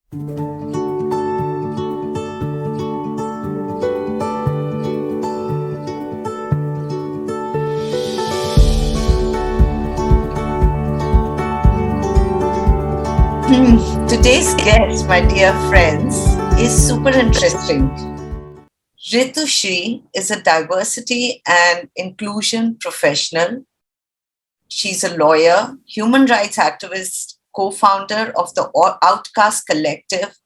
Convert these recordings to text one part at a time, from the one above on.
Today's guest, my dear friends, is super interesting. Ritushree is a diversity and inclusion professional. She's a lawyer, human rights activist, co founder of the Outcast Collective,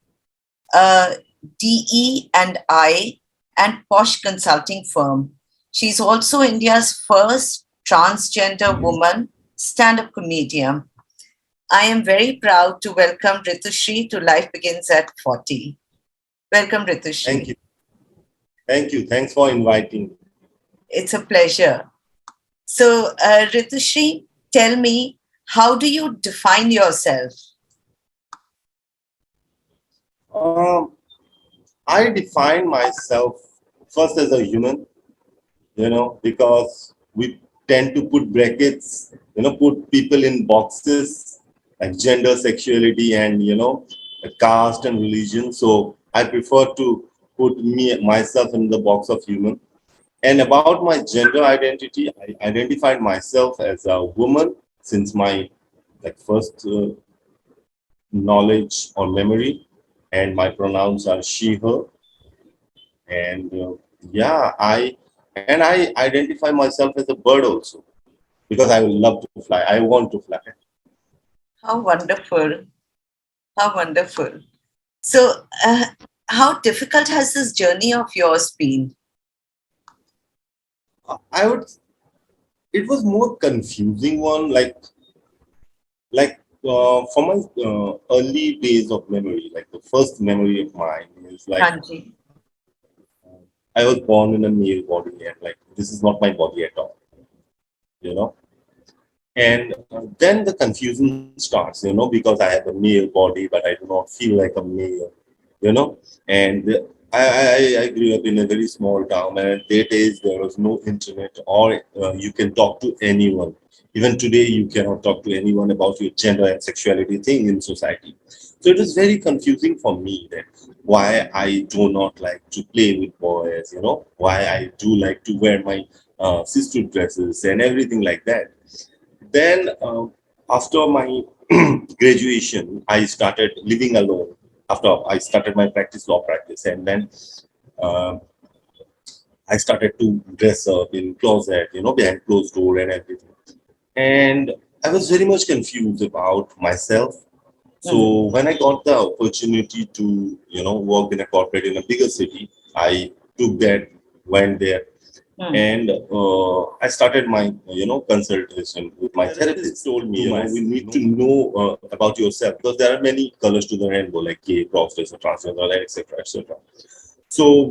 a DE&I and POSH consulting firm. She's also India's first transgender woman stand up comedian. I am very proud to welcome Ritushree to Life Begins at 40. Welcome, Thank Ritushree. you. Thank you. Thanks for inviting. It's a pleasure. So, Ritushree, tell me, how do you define yourself? Um, I define myself first as a human, because we tend to put brackets, put people in boxes like gender, sexuality, and, caste and religion. So I prefer to put myself in the box of human. And about my gender identity, I identified myself as a woman since my first knowledge or memory, and my pronouns are she, her, and yeah, I identify myself as a bird also because I will love to fly. I want to fly. How wonderful. How wonderful. So, how difficult has this journey of yours been? I would. It was more confusing one, for my early days of memory, like the first memory of mine is like Hanji. I was born in a male body, and like this is not my body at all, you know. And then the confusion starts, because I have a male body, but I do not feel like a male, you know. And I grew up in a very small town, and at that age there was no internet, or you can talk to anyone. Even today, you cannot talk to anyone about your gender and sexuality thing in society. So it was very confusing for me that why I do not like to play with boys, why I do like to wear my sister dresses and everything like that. Then, after my graduation, I started living alone. After I started my law practice, and then uh, I started to dress up in closet, behind closed door and everything. And I was very much confused about myself. So when I got the opportunity to, work in a corporate in a bigger city, I took that, went there, and I started my, consultation with my therapist. Told me, we need to know about yourself because there are many colors to the rainbow, like gay, prostate, transgender, etc., etc. So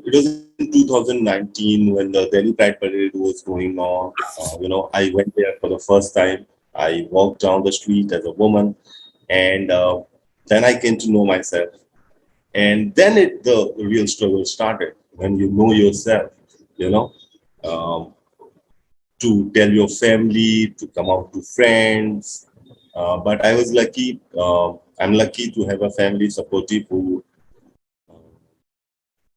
it was in 2019 when the Delhi Pride Parade was going on. I went there for the first time. I walked down the street as a woman, and then I came to know myself. And then the real struggle started when you know yourself, you know, um, to tell your family, to come out to friends. But I was lucky. I'm lucky to have a family supportive who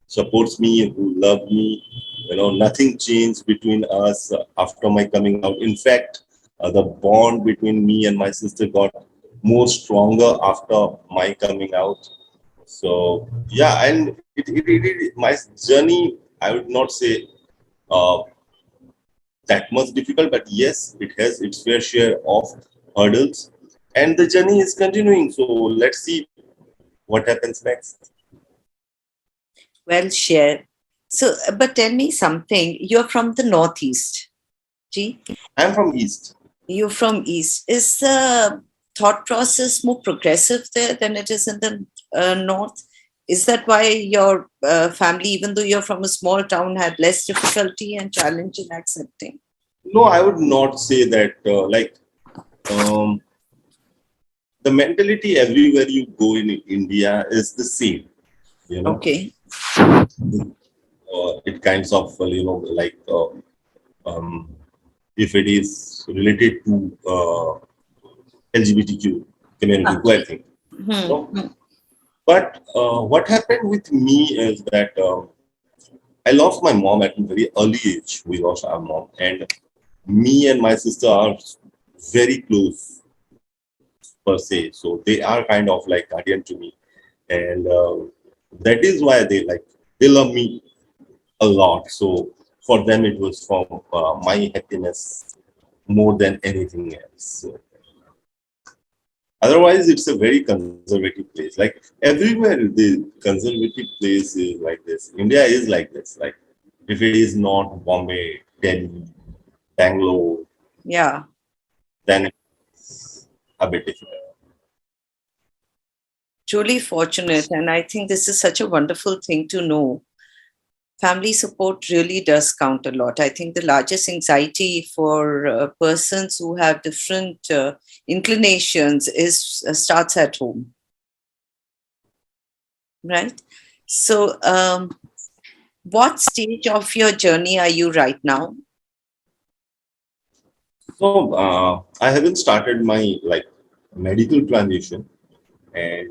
supports me, who love me. Nothing changed between us after my coming out. In fact, the bond between me and my sister got more stronger after my coming out. So yeah, and my journey, I would not say uh, that much difficult, but yes, it has its fair share of hurdles, and the journey is continuing. So let's see what happens next. Well shared. So, but tell me something. You're from the Northeast, G. I'm from East. You're from East. Is the thought process more progressive there than it is in the North? Is that why your family, even though you're from a small town, had less difficulty and challenge in accepting? No, I would not say that. Um, the mentality everywhere you go in India is the same. Okay. It kinds of um, if it is related to LGBTQ community, I think. Hmm. But what happened with me is that I lost my mom at a very early age. We lost our mom, and me and my sister are very close per se. So they are kind of like guardian to me, and that is why they love me a lot. So for them, it was from my happiness more than anything else. So otherwise, it's a very conservative place. Like everywhere, the conservative place is like this. India is like this. Like if it is not Bombay, Delhi, Bangalore, Yeah. then it's a bit difficult. Truly fortunate. And I think this is such a wonderful thing to know. Family support really does count a lot. I think the largest anxiety for persons who have different inclinations is starts at home, right? So, what stage of your journey are you right now? So I haven't started my like medical transition, and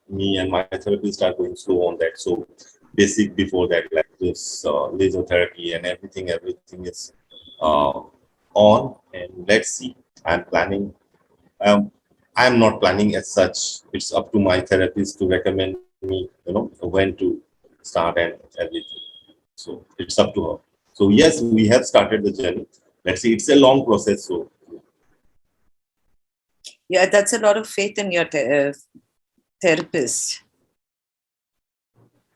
me and my therapist are going slow on that. So basic before that, like this laser therapy and everything is uh, on, and let's see. I'm planning. Um, I'm not planning as such. It's up to my therapist to recommend me, when to start and everything. So it's up to her. So yes, we have started the journey. Let's see. It's a long process. So Yeah, that's a lot of faith in your therapist.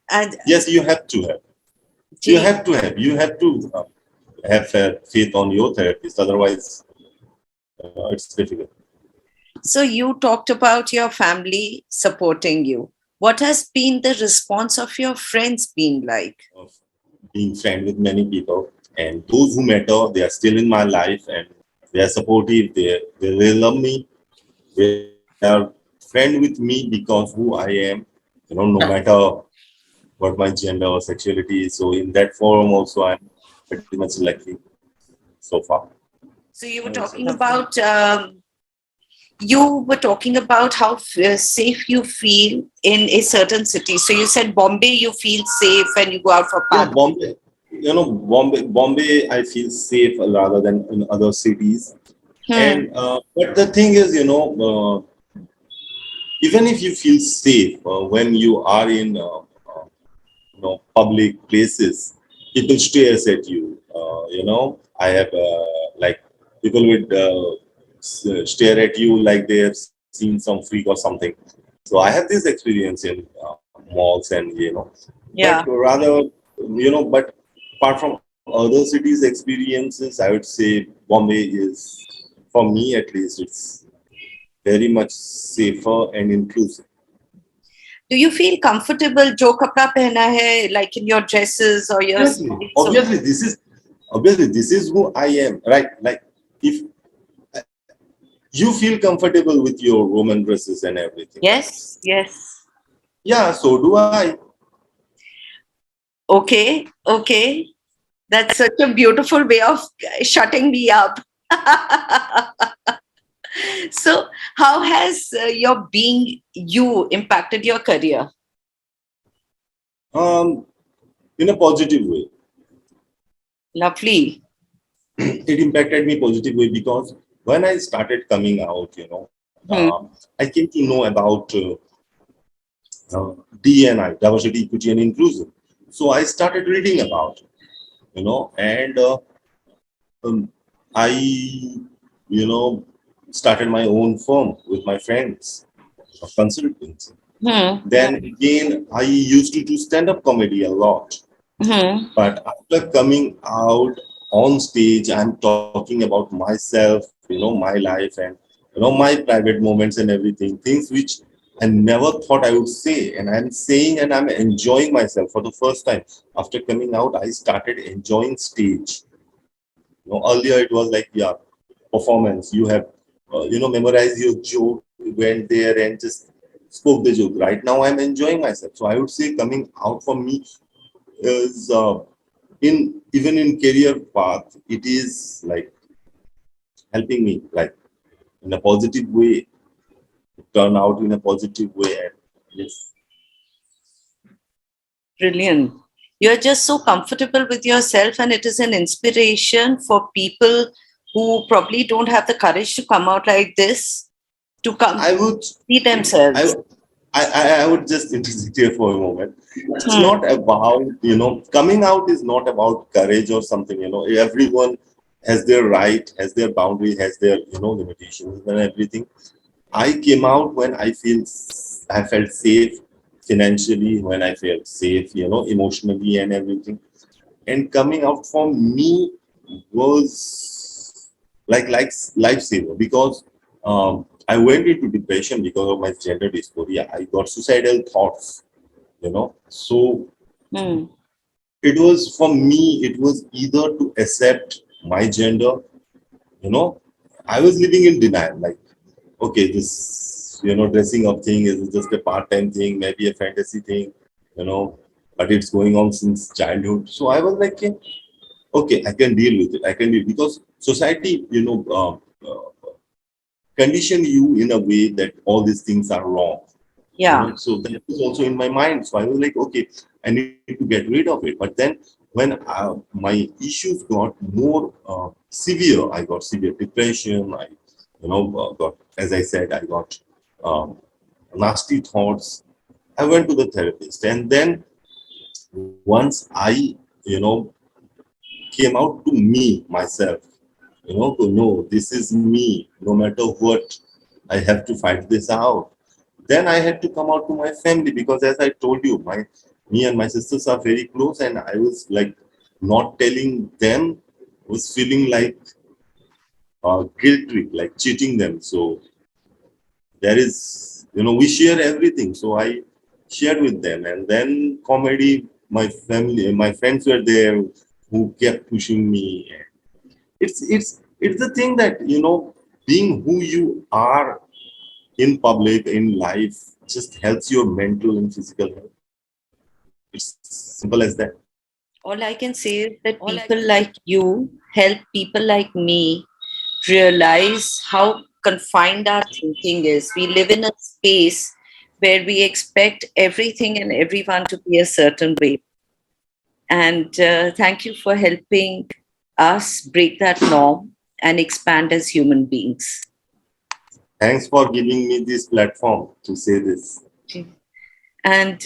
And yes, you have to have. You gee, have to have. You have to have faith on your therapist. Otherwise, it's difficult. so you talked about your family supporting you. What has been the response of your friends been like? Of being friend with many people, and those who matter, they are still in my life, and they are supportive. They love me. They are friend with me because who I am. No matter what my gender or sexuality is. So in that forum also, I'm pretty much lucky so far. So you I were would say. talking about how safe you feel in a certain city. So you said Bombay, you feel safe when you go out for Yeah, party. Bombay. Bombay, I feel safe rather than in other cities. Hmm. And but the thing is, even if you feel safe when you are in public places, people stares at you. I have like people would stare at you like they have seen some freak or something. So I have this experience in malls, and but Yeah. rather, but apart from other cities' experiences, I would say Bombay is, for me at least, it's very much safer and inclusive. Do you feel comfortable? Jo kapda pehna hai, like in your dresses or your Obviously, so obviously this is who I am, right? Like if you feel comfortable with your woman dresses and everything, right? yes, yes. Yeah, so do I. Okay, okay. That's such a beautiful way of shutting me up. So, how has your being you impacted your career? Um, in a positive way. Lovely. It impacted me positive way because when I started coming out, Hmm. I came to know about DE&I, diversity, equity, and inclusion. So I started reading about it, and um, I, started my own firm with my friends of consultants. Hmm. Then again, I used to do stand-up comedy a lot. Hmm. But after coming out on stage, I'm talking about myself, my life, and my private moments and everything, things which I never thought I would say. And I'm saying and I'm enjoying myself for the first time. After coming out, I started enjoying stage. Earlier it was like, yeah, performance. You have, memorized your joke, went there and just spoke the joke. Right now, I'm enjoying myself. So I would say coming out for me is in even in career path, it is like helping me like in a positive way, turn out in a positive way. And yes. Brilliant. You're just so comfortable with yourself, and it is an inspiration for people who probably don't have the courage to come out like this, to come I would, see I, themselves. I would just interject here for a moment. It's Hmm. not about, coming out is not about courage or something, everyone has their right, has their boundary, has their, limitations and everything. I came out when I felt safe financially, when I felt safe, emotionally and everything. And coming out for me was like lifesaver because I went into depression because of my gender dysphoria. I got suicidal thoughts, So Hmm. it was for me. It was either to accept my gender, you know. I was living in denial, like okay, this dressing up thing is just a part-time thing, maybe a fantasy thing, you know, but it's going on since childhood. So I was like, okay, I can deal with it. I can deal because society, condition you in a way that all these things are wrong. Yeah. So that was also in my mind. So I was like, okay, I need to get rid of it. But then when my issues got more severe, I got severe depression. I, got, as I said, I got um, nasty thoughts. I went to the therapist, and then once I, you know, came out to me myself, to know this is me, no matter what, I have to fight this out. Then I had to come out to my family because, as I told you, me and my sisters are very close, and I was like not telling them was feeling like guilt trip, like cheating them. So there is, we share everything. So I shared with them, and then comedy. My family, my friends were there who kept pushing me. It's the thing that being who you are in public in life just helps your mental and physical health. It's simple as that. All I can say is that people like you help people like me realize how confined our thinking is. We live in a space where we expect everything and everyone to be a certain way. And thank you for helping us break that norm and expand as human beings. Thanks for giving me this platform to say this. And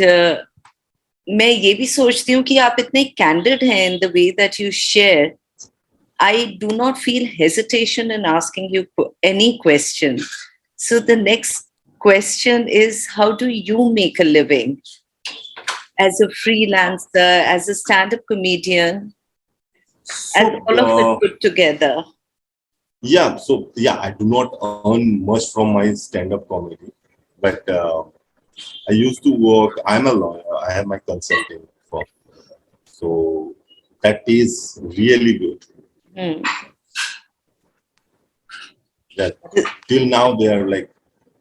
मैं ये भी सोचती हूँ कि आप इतने candid हैं in the way that you share. I do not feel hesitation in asking you any question. So the next question is, how do you make a living as a freelancer, as a stand-up comedian, as So, all of it put together? I do not earn much from my stand-up comedy, but I used to work. I'm a lawyer. I have my consulting firm, so that is really good. Hmm. That till now they are like,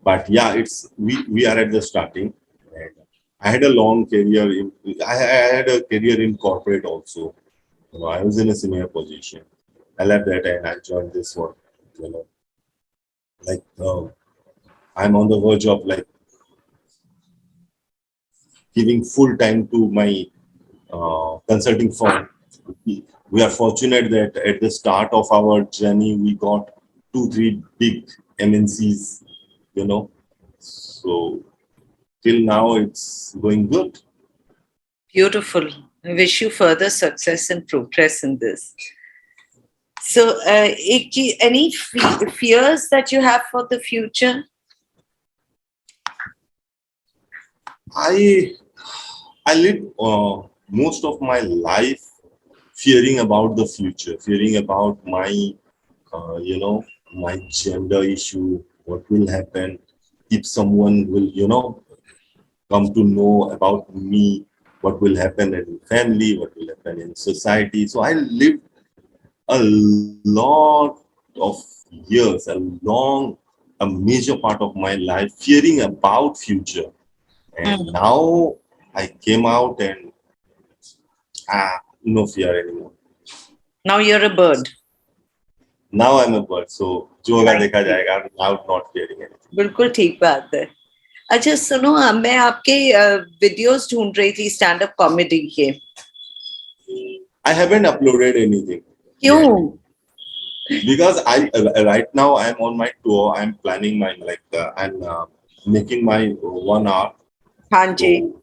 but yeah, it's we are at the starting. And I had a long career in. I had a career in corporate also. I was in a senior position. I left that and I joined this one. You know, like I'm on the verge of like giving full time to my consulting firm. We are fortunate that at the start of our journey, we got 2, 3 big MNCs, So till now, it's going good. Beautiful. I wish you further success and progress in this. So, any fears that you have for the future? I I live most of my life fearing about the future, fearing about my, my gender issue, what will happen if someone will, come to know about me, what will happen in family, what will happen in society. So I lived a lot of years, a major part of my life fearing about future. And Hmm. now I came out and no fear anymore. Now you're a bird. Now I'm a bird. So जो होगा Like देखा you. जाएगा. I'm now not fearing anything. बिल्कुल ठीक बात है. अच्छा सुनो, मैं आपके वीडियोस ढूंढ रही थी स्टैंड अप कॉमेडी के. I haven't uploaded anything yet क्यों? because I right now I'm on my tour. I'm planning my I'm making my 1 hour. हाँ जी. So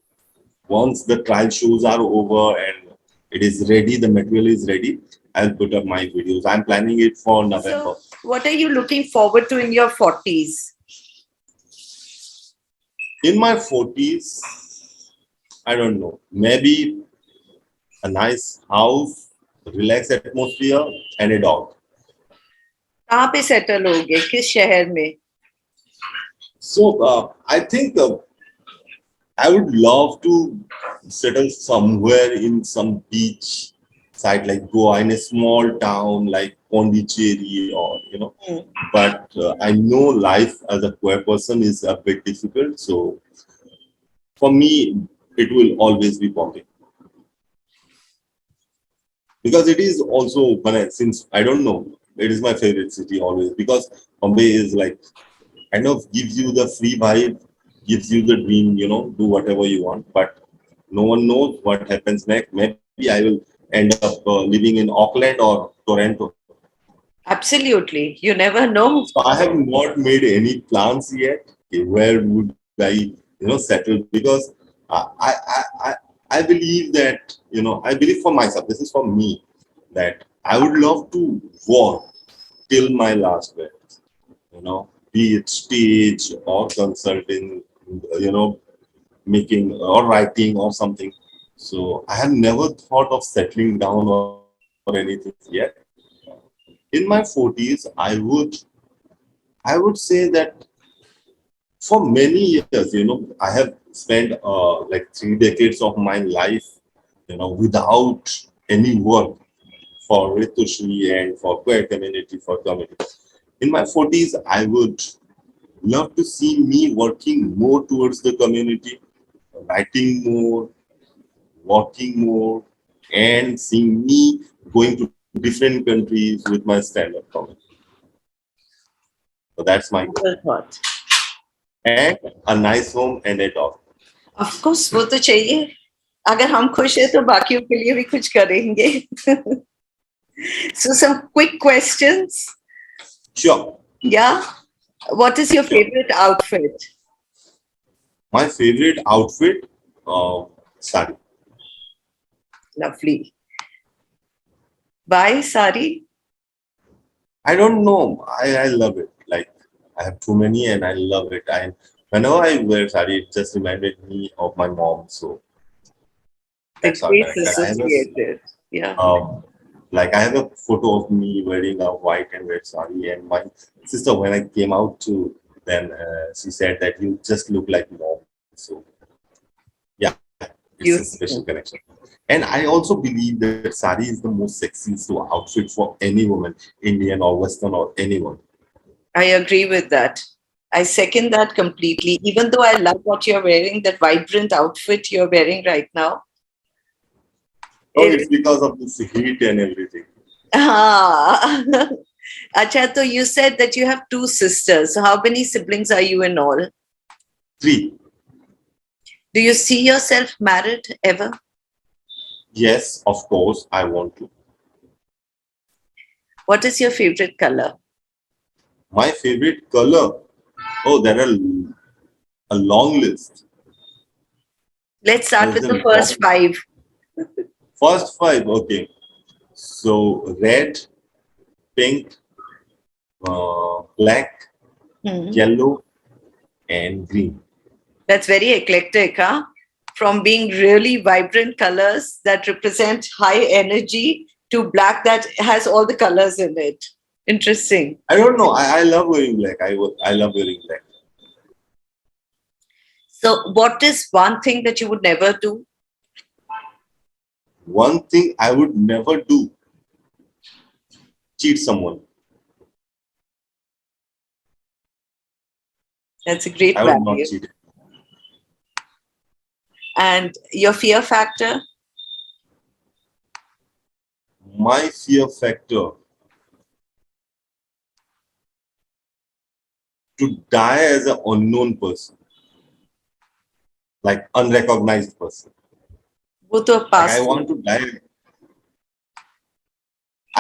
once the trial shows are over and it is ready, the material is ready, I'll put up my videos. I'm planning it for November. So, what are you looking forward to in your 40s? In my 40s, I don't know, maybe a nice house, relaxed atmosphere, and a dog. कहाँ पे settle होगे, किस शहर में? So I think I would love to settle somewhere in some beach side like Goa, in a small town like Pondicherry or But I know life as a queer person is a bit difficult. So for me, it will always be Bombay. Because it is also, since I don't know, it is my favorite city always. Because Bombay is like, kind of gives you the free vibe, gives you the dream, do whatever you want. But no one knows what happens next. Maybe I will end up living in Auckland or Toronto. Absolutely, you never know. So I have not made any plans yet. Okay, where would I, settle? Because I believe that, I believe for myself, this is for me, that I would love to work till my last breath, be it stage or consulting, making or writing or something. So I have never thought of settling down or anything yet. In my 40s, I would say that for many years, I have spent like 3 decades of my life, without any work for Ritushree and for queer community, for community. In my 40s, I would love to see me working more towards the community, writing more, walking more, and seeing me going to different countries with my stand-up comedy. So that's my goal. Well thought. And a nice home and a dog. Of course, वो तो चाहिए. अगर हम खुश हैं तो बाकियों के लिए भी कुछ करेंगे. So some quick questions. Sure. Yeah. What is your favorite outfit? My favorite outfit, sari. Lovely. Why sari? I don't know. I love it. Like I have too many and I love it. Whenever I wear sari, it just reminded me of my mom. So The that's all grace connected. associated. Yeah. Like I have a photo of me wearing a white and red sari, and my sister, when I came out to then she said that you just look like mom. So yeah, it's a special Beautiful. connection. And I also believe that sari is the most sexiest outfit for any woman, Indian or Western or anyone. I agree with that. I second that completely. Even though I love what you're wearing, that vibrant outfit you're wearing right now. Oh, it's because of this heat and everything. Acha, so you said that you have 2 sisters. So how many siblings are you in all? 3. Do you see yourself married ever? Yes, of course, I want to. What is your favorite color? My favorite color. Oh, there are a long list. Let's start There's with a the first long- 5. First 5, okay. So red, pink, black, yellow, and green. That's very eclectic, huh? From being really vibrant colors that represent high energy to black that has all the colors in it. Interesting. I don't know. I love wearing black. I love wearing black. So, what is one thing that you would never do? One thing I would never do: cheat someone. That's a great I would not value. cheat. And your fear factor? My fear factor: to die as an unknown person. like unrecognized person. वो तो Like past. I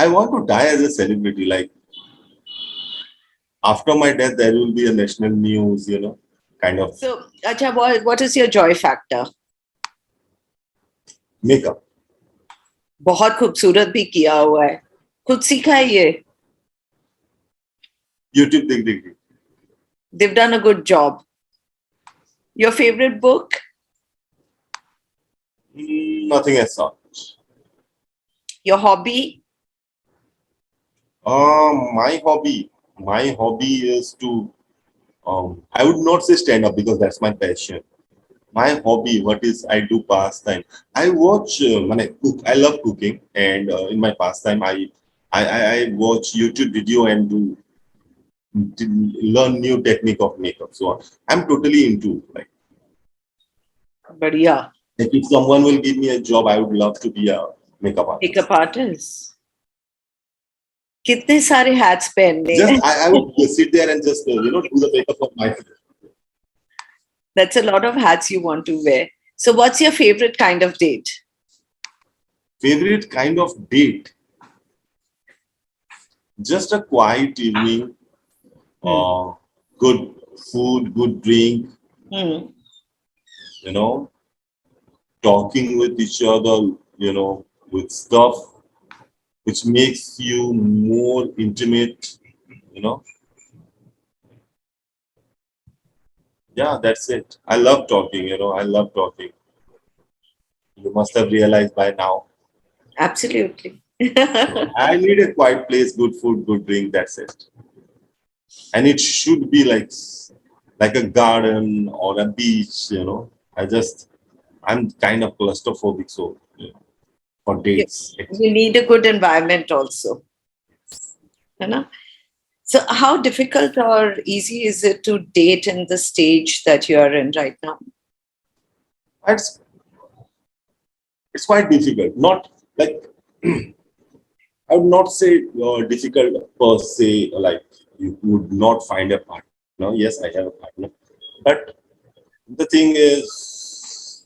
want to die as a celebrity. Like after my death, there will be a national news, kind of So, अच्छा, what is your joy factor? makeup. बहुत खूबसूरत भी किया हुआ है, खुद सीखा है ये. YouTube, dig. They've done a good job. Your favorite book? Nothing as such. Your hobby? My hobby is to, I would not say stand up because that's my passion. My hobby, what is I do pastime. I watch, when I cook. I love cooking, and in my pastime, I watch YouTube video and learn new technique of makeup. So I'm totally into like. बढ़िया. Like if someone will give me a job, I would love to be a makeup artist. Makeup artist. कितने सारे hats पहनने. Just I would sit there and just do the makeup of my. That's a lot of hats you want to wear. So, what's your favorite kind of date? Favorite kind of date? Just a quiet evening, good food, good drink, talking with each other, with stuff which makes you more intimate, Yeah, that's it. I love talking, I love talking. You must have realized by now. Absolutely. I need a quiet place, good food, good drink, that's it. And it should be like a garden or a beach, I'm kind of claustrophobic, so for dates. You need a good environment also. So, how difficult or easy is it to date in the stage that you are in right now? It's quite difficult. Not like I would not say difficult per se. Like you would not find a partner. Yes, I have a partner, but the thing is,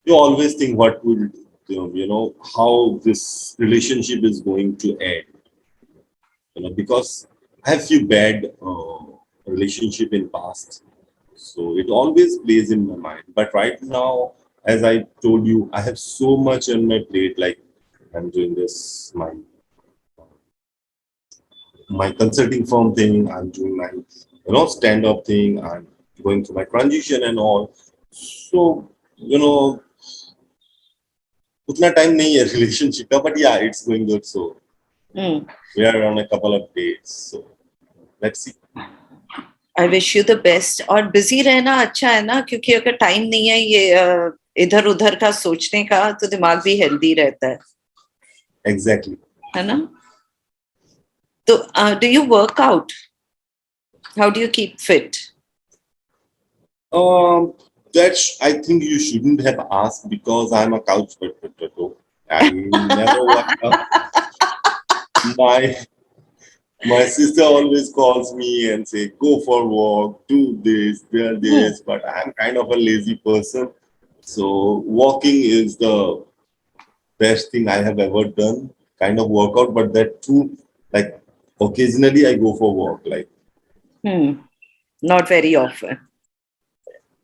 you always think what will how this relationship is going to end. Because I have few bad relationship in past, so it always plays in my mind. But right now, as I told you, I have so much on my plate. Like I'm doing this my consulting firm thing. I'm doing my stand up thing. I'm going through my transition and all. So utna time nahi hai relationship ka, but yeah, it's going good. So we are on a couple of dates. So let's see. I wish you the best. और busy रहना अच्छा है ना, क्योंकि अगर time नहीं है ये इधर उधर का सोचने का, तो दिमाग भी healthy रहता है. Exactly. है ना? तो do you work out? How do you keep fit? That's, I think you shouldn't have asked because I'm a couch potato. I never work out. My sister always calls me and say, go for a walk, do this, do this, but I'm kind of a lazy person. So walking is the best thing I have ever done, kind of workout, but that too, like occasionally I go for walk, like. Not very often.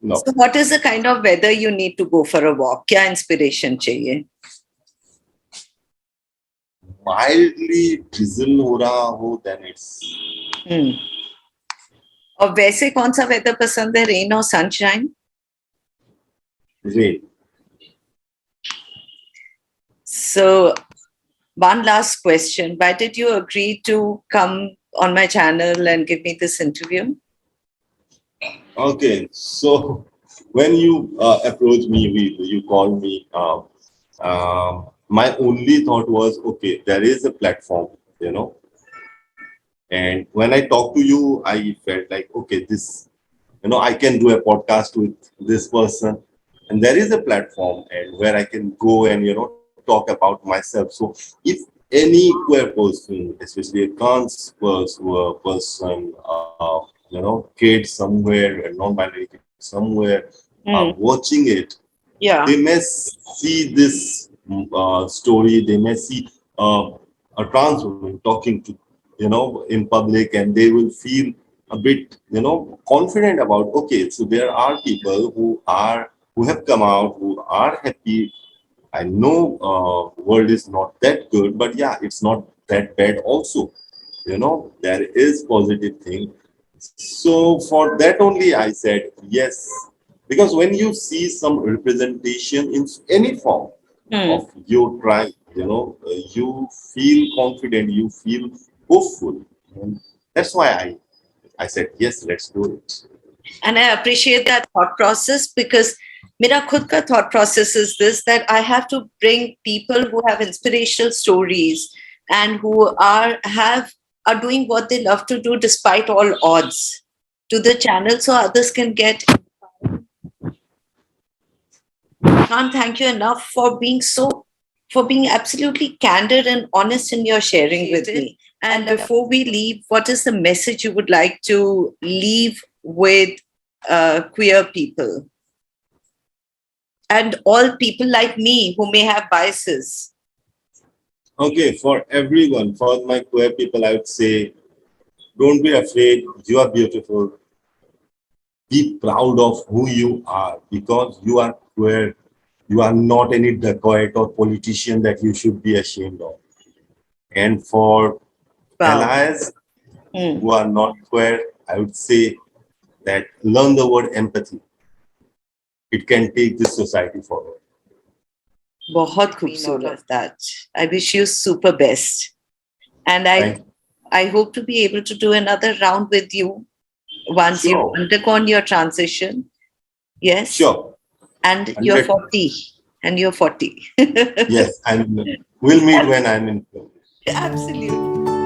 No. So what is the kind of weather you need to go for a walk? क्या inspiration चाहिए? Mildly drizzle हो रहा हो, then it's. और वैसे कौन सा weather पसंद है? Rain or sunshine? Rain. So one last question. Why did you agree to come on my channel and give me this interview? Okay, so when you approached me, you called me, my only thought was, okay, there is a platform, and when I talked to you, I felt like, okay, this, I can do a podcast with this person, and there is a platform and where I can go and, talk about myself. So if any queer person, especially a trans person, kid somewhere, a non-binary kid somewhere, are watching it, they may see this story, they may see a trans woman talking to, in public, and they will feel a bit, confident about, okay, so there are people who have come out, who are happy. I know world is not that good, but yeah, it's not that bad also. There is positive thing. So for that only I said yes, because when you see some representation in any form of your tribe, you feel confident, you feel hopeful. And that's why I said yes, let's do it. And I appreciate that thought process, because मेरा खुद का thought process is this, that I have to bring people who have inspirational stories and who are doing what they love to do despite all odds to the channel, so others can get. Can't thank you enough for being absolutely candid and honest in your sharing with me. And before we leave, what is the message you would like to leave with queer people and all people like me who may have biases? Okay, for everyone, for my queer people, I would say, don't be afraid. You are beautiful. Be proud of who you are, because you are queer. You are not any dacoit or politician that you should be ashamed of. And for allies who are not queer, I would say that learn the word empathy. It can take this society forward. बहुत खूबसूरत. That I wish you super best, and I hope to be able to do another round with you once you've undergone your transition. Yes. Sure. And you're 40. And you're 40. Yes, and we'll meet when I'm in. Absolutely.